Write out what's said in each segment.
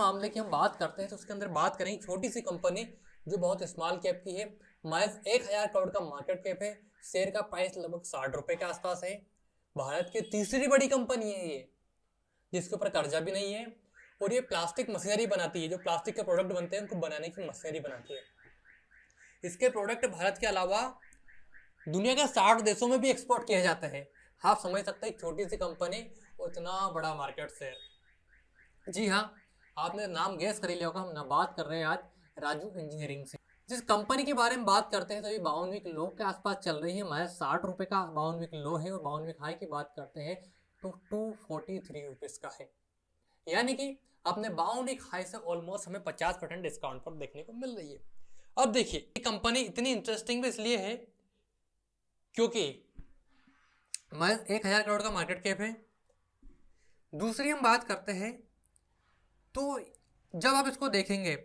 मामले की हम बात करते हैं तो उसके अंदर बात करेंगे छोटी सी कंपनी जो बहुत स्मॉल कैप की है। महज 1,000 करोड़ का मार्केट कैप है। शेयर का प्राइस लगभग 60 रुपए के आसपास है। भारत की तीसरी बड़ी कंपनी है ये, जिसके ऊपर कर्जा भी नहीं है। और ये प्लास्टिक मशीनरी बनाती है, जो प्लास्टिक के प्रोडक्ट बनते हैं उनको बनाने की मशीनरी बनाती है। इसके प्रोडक्ट भारत के अलावा दुनिया के 60 देशों में भी एक्सपोर्ट किए जाते हैं। आप समझ सकते हैं छोटी सी कंपनी और इतना बड़ा मार्केट शेयर। जी हाँ, आपने नाम गैस कर ही लिया होगा। हम ना बात कर रहे हैं आज राजू इंजीनियरिंग से। जिस कंपनी के बारे में बात करते हैं तो ये 52वीं लो के आसपास चल रही है। महज 60 रुपए का 52वीं लो है और 52वीं हाई की बात करते हैं तो 243 रुपीज का है। यानी कि अपने 52वीं हाई से ऑलमोस्ट हमें 50% डिस्काउंट पर देखने को मिल रही है। अब देखिए ये कंपनी इतनी इंटरेस्टिंग भी इसलिए है क्योंकि महज 1,000 करोड़ का मार्केट कैप है। दूसरी हम बात करते हैं तो जब आप इसको देखेंगे,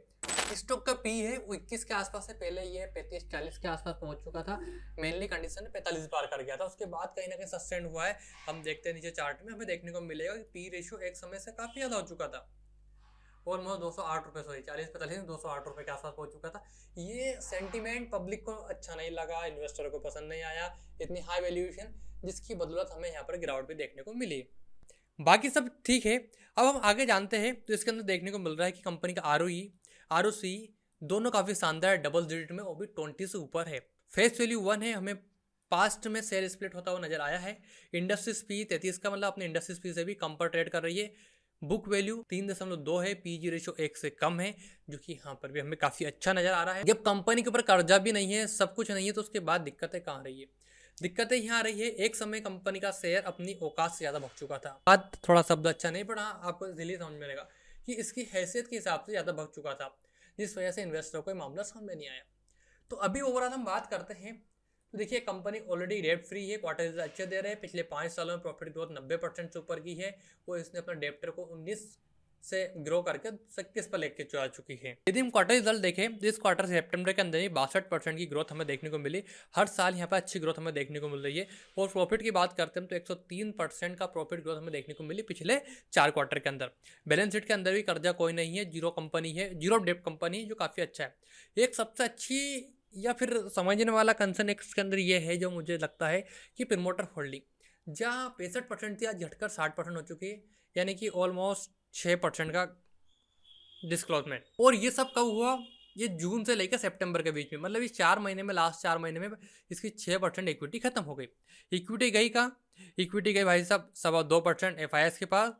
स्टॉक का पी है वो 21 के आसपास है। पहले ये 35-40 के आसपास पहुंच चुका था। मेनली कंडीशन 45 पार कर गया था, उसके बाद कहीं ना कहीं सस्टेंड हुआ है। हम देखते हैं नीचे चार्ट में हमें देखने को मिलेगा कि पी रेशियो एक समय से काफ़ी ज़्यादा हो चुका था। ऑलमोस्ट 208 रुपये, सॉरी 40-45 208 रुपये के आसपास पहुंच चुका था। ये सेंटीमेंट पब्लिक को अच्छा नहीं लगा, इन्वेस्टरों को पसंद नहीं आया इतनी हाई वैल्यूएशन, जिसकी बदौलत हमें यहाँ पर गिरावट भी देखने को मिली। बाकी सब ठीक है। अब हम आगे जानते हैं तो इसके अंदर देखने को मिल रहा है कि कंपनी का ROE दोनों काफ़ी शानदार डबल डिजिट में, वो भी 20 से ऊपर है। फेस वैल्यू 1 है, हमें पास्ट में शेयर स्प्लिट होता हुआ नजर आया है। इंडस्ट्रीज पी 33 का, मतलब अपने इंडस्ट्रीज पी से भी कम पर ट्रेड कर रही है। बुक वैल्यू 3.2 है। PG रेशियो 1 से कम है, जो कि यहाँ पर भी हमें काफ़ी अच्छा नजर आ रहा है। जब कंपनी के ऊपर कर्जा भी नहीं है, सब कुछ नहीं है, तो उसके बाद दिक्कतें कहाँ रही है? दिक्कतें यहाँ आ रही है, एक समय कंपनी का शेयर अपनी औकात से ज़्यादा भग चुका था। बात थोड़ा शब्द अच्छा नहीं पड़ा, आपको इसलिए समझ में आएगा कि इसकी हैसियत के हिसाब से ज़्यादा भग चुका था, जिस वजह से इन्वेस्टरों को मामला समझ में नहीं आया। तो अभी ओवरऑल हम बात करते हैं तो देखिए कंपनी ऑलरेडी डेप्ट फ्री है, क्वार्टर अच्छे दे रहे हैं। पिछले 5 सालों में प्रॉफिट ग्रोथ 90% से ऊपर की है। वो इसने अपने डेप्टर को 19 से ग्रो करके 21 पर लेके आ चुकी है। यदि हम क्वार्टर रिजल्ट देखें तो इस क्वार्टर सितंबर के अंदर ही 62% की ग्रोथ हमें देखने को मिली। हर साल यहाँ पर अच्छी ग्रोथ हमें देखने को मिल रही है। और प्रॉफिट की बात करते हैं तो 103% का प्रॉफिट ग्रोथ हमें देखने को मिली पिछले 4 क्वार्टर के अंदर। बैलेंस शीट के अंदर भी कर्जा कोई नहीं है, जीरो कंपनी है, जीरो डेप्ट कंपनी, जो काफ़ी अच्छा है। एक सबसे अच्छी या फिर समझने वाला कंसर्न इसके अंदर ये है जो मुझे लगता है कि प्रमोटर होल्डिंग जहाँ 65% थी, आज घटकर 60% हो चुकी है, यानी कि ऑलमोस्ट 6% का डिस्क्लोजमेंट। और ये सब कब हुआ? ये जून से लेकर सितंबर के बीच में, मतलब इस 4 महीने में, लास्ट 4 महीने में इसकी 6% इक्विटी खत्म हो गई। इक्विटी गई कहाँ? इक्विटी गई भाई साहब 2.25% FIS के पास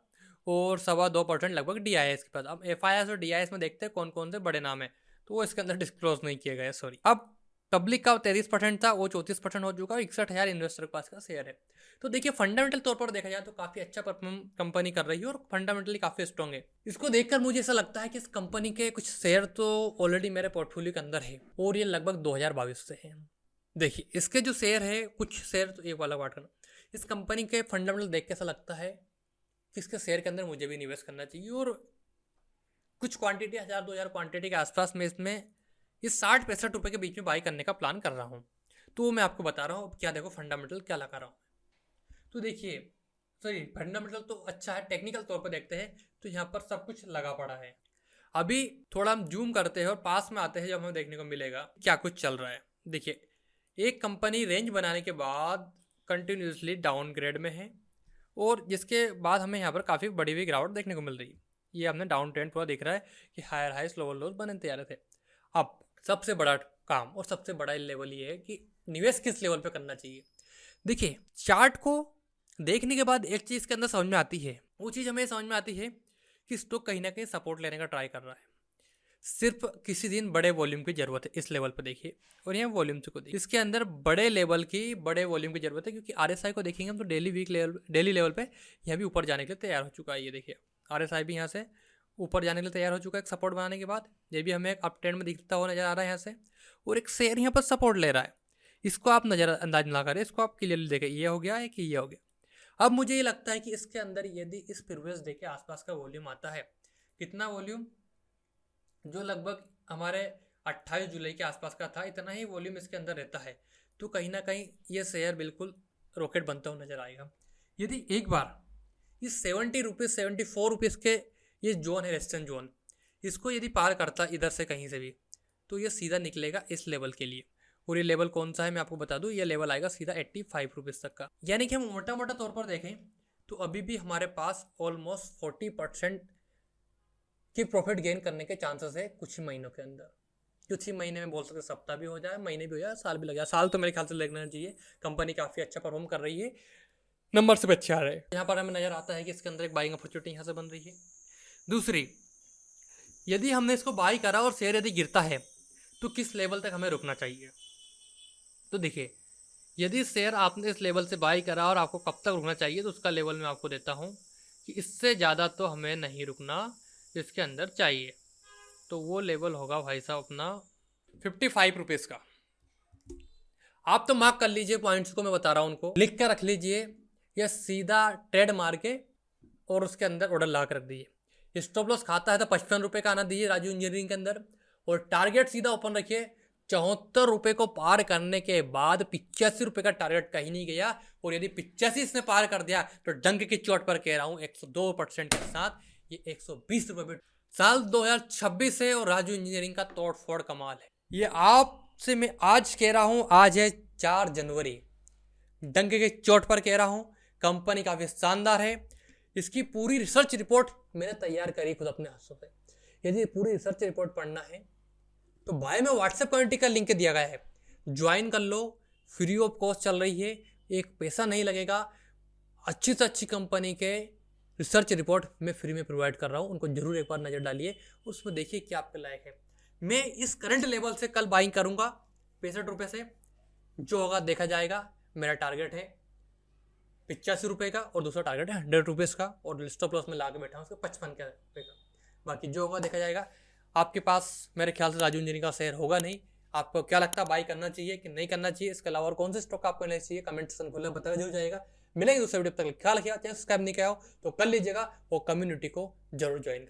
और 2.25% लगभग DIS के पास। अब FIS और DIS में देखते हैं कौन कौन से बड़े नाम है, तो वो इसके अंदर डिस्क्लोज नहीं किया गया, सॉरी। अब पब्लिक का 33% था, वो 34% हो चुका है। 61,000 इन्वेस्टर के पास का शेयर है। तो देखिए फंडामेंटल तौर पर देखा जाए तो काफ़ी अच्छा परफॉर्म कंपनी कर रही है और फंडामेंटली काफ़ी स्ट्रॉन्ग है। इसको देखकर मुझे ऐसा लगता है कि इस कंपनी के कुछ शेयर तो ऑलरेडी मेरे पोर्टफोलियो के अंदर है और ये लगभग 2022 से है। देखिए इसके जो शेयर है, कुछ शेयर तो एक वाला बात करना, इस कंपनी के फंडामेंटल देख के ऐसा लगता है कि इसके शेयर के अंदर मुझे भी निवेश करना चाहिए। और कुछ क्वांटिटी 1000-2000 क्वांटिटी के आसपास में इसमें इस 60-65 रुपये के बीच में बाई करने का प्लान कर रहा हूँ। तो मैं आपको बता रहा हूँ अब क्या, देखो फंडामेंटल क्या लगा रहा हूँ। तो देखिए सॉरी, फंडामेंटल तो अच्छा है, टेक्निकल तौर पर देखते हैं तो यहाँ पर सब कुछ लगा पड़ा है। अभी थोड़ा हम जूम करते हैं और पास में आते हैं, जब हमें देखने को मिलेगा क्या कुछ चल रहा है। देखिए एक कंपनी रेंज बनाने के बाद कंटिन्यूसली डाउनग्रेड में है और जिसके बाद हमें यहाँ पर काफ़ी बड़ी हुई गिरावट देखने को मिल रही है। ये हमने डाउन ट्रेंड पूरा दिख रहा है कि हायर हाइस लोअर लोअर बनने तैयार थे। अब सबसे बड़ा काम और सबसे बड़ा लेवल ये है कि निवेश किस लेवल पे करना चाहिए। देखिए चार्ट को देखने के बाद एक चीज़ के अंदर समझ में आती है, वो चीज़ हमें समझ में आती है कि स्टॉक कहीं ना कहीं सपोर्ट लेने का ट्राई कर रहा है। सिर्फ किसी दिन बड़े वॉल्यूम की ज़रूरत है इस लेवल पर देखिए, और यहाँ वॉल्यूम से को देखिए, इसके अंदर बड़े लेवल की, बड़े वॉल्यूम की ज़रूरत है। क्योंकि RSI को देखेंगे हम तो डेली लेवल पे यह भी ऊपर जाने के लिए तैयार हो चुका है। ये देखिए RSI भी यहाँ से ऊपर जाने के लिए तैयार हो चुका है एक सपोर्ट बनाने के बाद। ये भी हमें एक अप ट्रेंड में दिखता हुआ नजर आ रहा है यहाँ से, और एक शेयर यहाँ पर सपोर्ट ले रहा है। इसको आप नज़रअंदाज ना करें, इसको आप क्लियरली देखें, ये हो गया है कि ये हो गया। अब मुझे ये लगता है कि इसके अंदर यदि इस प्रीवियस डे के आसपास का वॉल्यूम आता है, कितना वॉल्यूम, जो लगभग हमारे 28 जुलाई के आसपास का था, इतना ही वॉल्यूम इसके अंदर रहता है, तो कहीं ना कहीं ये शेयर बिल्कुल रॉकेट बनता हुआ नजर आएगा। यदि एक बार इस 70 रुपीज़ 74 रुपीज़ के ये जोन है, रेजिस्टेंस जोन, इसको यदि पार करता इधर से कहीं से भी तो ये सीधा निकलेगा इस लेवल के लिए। और ये लेवल कौन सा है मैं आपको बता दूं, ये लेवल आएगा सीधा 85 रुपीज़ तक का। यानी कि हम मोटा मोटा तौर पर देखें तो अभी भी हमारे पास ऑलमोस्ट 40% की प्रॉफिट गेन करने के चांसेस है कुछ ही महीनों के अंदर। कुछ ही महीने में बोल सकते सप्ताह भी हो जाए, महीने भी हो जाए, साल भी लग जाए। साल तो मेरे ख्याल से लगना चाहिए, कंपनी काफ़ी अच्छा परफॉर्म कर रही है, नंबर से भी अच्छे आ रहे हैं। यहाँ पर हमें नज़र आता है कि इसके अंदर एक बाइंग अपॉर्चुनिटी यहाँ से बन रही है। दूसरी, यदि हमने इसको बाई करा और शेयर यदि गिरता है तो किस लेवल तक हमें रुकना चाहिए। तो देखिए, यदि शेयर आपने इस लेवल से बाई करा और आपको कब तक रुकना चाहिए, तो उसका लेवल मैं आपको देता हूँ कि इससे ज़्यादा तो हमें नहीं रुकना इसके अंदर चाहिए। तो वो लेवल होगा भाई साहब अपना 55 रुपीज़ का। आप तो मार्क कर लीजिए पॉइंट्स को, मैं बता रहा हूँ उनको लिख कर रख लीजिए, या सीधा ट्रेड मार के और उसके अंदर ऑर्डर ला कर रख दीजिए। स्टॉप लॉस खाता है तो 55 रुपये का आना दीजिए राजू इंजीनियरिंग के अंदर, और टारगेट सीधा ओपन रखिए। 74 रुपये को पार करने के बाद 85 रुपये का टारगेट कहीं नहीं गया, और यदि 85 इसने पार कर दिया तो डंक की चोट पर कह रहा हूँ 102% के साथ ये 120 रुपये भी। साल 2026 है और राजू इंजीनियरिंग का तोड़ फोड़ कमाल है। ये आपसे मैं आज कह रहा हूँ, आज है 4 जनवरी, डंक की चोट पर कह रहा हूँ। कंपनी काफ़ी शानदार है। इसकी पूरी रिसर्च रिपोर्ट मैंने तैयार करी खुद अपने हाथों से। यदि पूरी रिसर्च रिपोर्ट पढ़ना है तो भाई मैं व्हाट्सएप कम्युनिटी का लिंक दिया गया है, ज्वाइन कर लो, फ्री ऑफ कॉस्ट चल रही है, एक पैसा नहीं लगेगा। अच्छी से अच्छी कंपनी के रिसर्च रिपोर्ट मैं फ्री में प्रोवाइड कर रहा हूँ, उनको जरूर एक बार नज़र डालिए, उसमें देखिए क्या आपके लायक है। मैं इस करंट लेवल से कल बाइंग करूँगा 65 रुपये से, जो होगा देखा जाएगा। मेरा टारगेट है 85 रुपये का और दूसरा टारगेट है 100 रुपीज़ का, और स्टॉप लॉस में ला के बैठा हूँ उसका 55 रुपये का। बाकी जो होगा देखा जाएगा। आपके पास मेरे ख्याल से राजू इंजीनियरिंग का शेयर होगा नहीं। आपको क्या लगता है, बाई करना चाहिए कि नहीं करना चाहिए? इसके अलावा और कौन से स्टॉक आपको लेना चाहिए, कमेंट सेक्शन खोलना बताया जरूर जाएगा। मिलेंगे दूसरे वीडियो तक, ख्याल रखिएगा। चैनल सब्सक्राइब नहीं किया हो तो कर लीजिएगा, और कम्युनिटी को जरूर ज्वाइन